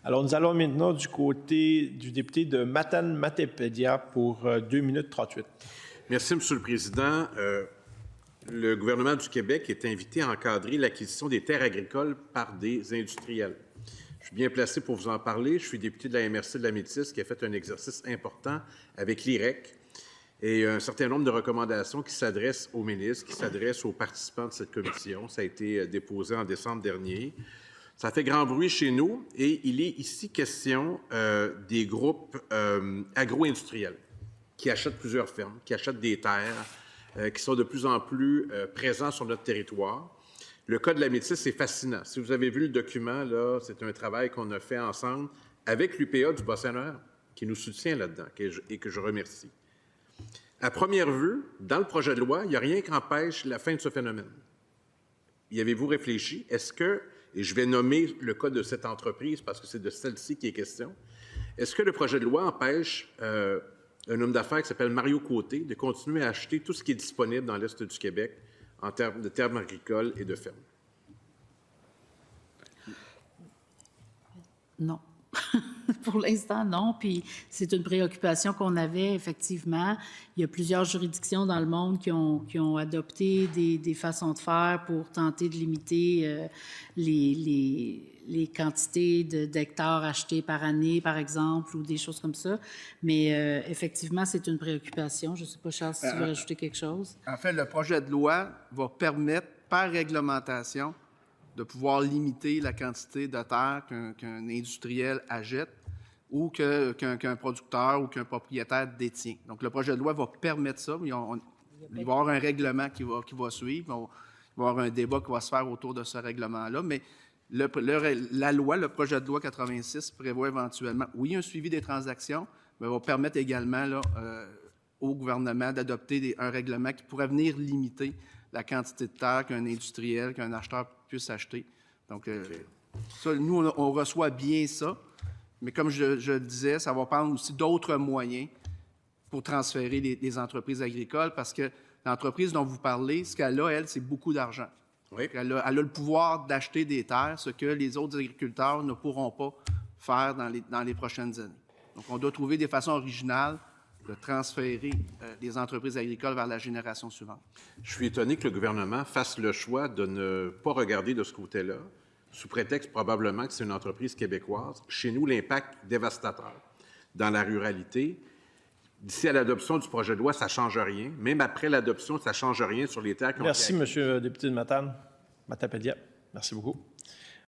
Alors, nous allons maintenant du côté du député de Matane-Matapédia pour 2 minutes 38. Merci, M. le Président. Le gouvernement du Québec est invité à encadrer l'acquisition des terres agricoles par des industriels. Je suis bien placé pour vous en parler. Je suis député de la MRC de la Métis qui a fait un exercice important avec l'IREC et un certain nombre de recommandations qui s'adressent aux ministres, qui s'adressent aux participants de cette commission. Ça a été déposé en décembre dernier. Ça fait grand bruit chez nous et il est ici question des groupes agro-industriels qui achètent plusieurs fermes, qui achètent des terres, qui sont de plus en plus présents sur notre territoire. Le cas de la Métis est fascinant. Si vous avez vu le document, là, c'est un travail qu'on a fait ensemble avec l'UPA du Bas-Saint-Laurent, qui nous soutient là-dedans et que je remercie. À première vue, dans le projet de loi, il n'y a rien qui empêche la fin de ce phénomène. Y avez-vous réfléchi? Est-ce que, et je vais nommer le cas de cette entreprise parce que c'est de celle-ci qui est question, est-ce que le projet de loi empêche un homme d'affaires qui s'appelle Mario Côté de continuer à acheter tout ce qui est disponible dans l'Est du Québec en termes de terres agricoles et de fermes? Non. Pour l'instant, non. Puis c'est une préoccupation qu'on avait, effectivement. Il y a plusieurs juridictions dans le monde qui ont adopté des façons de faire pour tenter de limiter les quantités d'hectares achetés par année, par exemple, ou des choses comme ça. Mais effectivement, c'est une préoccupation. Je ne sais pas, Charles, si tu veux rajouter quelque chose. En fait, le projet de loi va permettre, par réglementation, de pouvoir limiter la quantité de terre qu'un industriel achète ou qu'un producteur ou qu'un propriétaire détient. Donc, le projet de loi va permettre ça. Il va y avoir un règlement qui va suivre. Il va y avoir un débat qui va se faire autour de ce règlement-là. Mais la loi, le projet de loi 86, prévoit éventuellement, oui, un suivi des transactions, mais va permettre également là, au gouvernement d'adopter un règlement qui pourrait venir limiter la quantité de terre qu'un industriel, qu'un acheteur puisse acheter. Donc, ça, nous, on reçoit bien ça, mais comme je le disais, ça va prendre aussi d'autres moyens pour transférer les entreprises agricoles parce que l'entreprise dont vous parlez, ce qu'elle a, elle, c'est beaucoup d'argent. Oui. Elle a le pouvoir d'acheter des terres, ce que les autres agriculteurs ne pourront pas faire dans les prochaines années. Donc, on doit trouver des façons originales de transférer les entreprises agricoles vers la génération suivante. Je suis étonné que le gouvernement fasse le choix de ne pas regarder de ce côté-là, sous prétexte probablement que c'est une entreprise québécoise. Chez nous, l'impact dévastateur dans la ruralité. D'ici à l'adoption du projet de loi, ça ne change rien. Même après l'adoption, ça ne change rien sur les terres qui ont été acquises. Merci, M. le député de Matane-Matapédia. Merci beaucoup.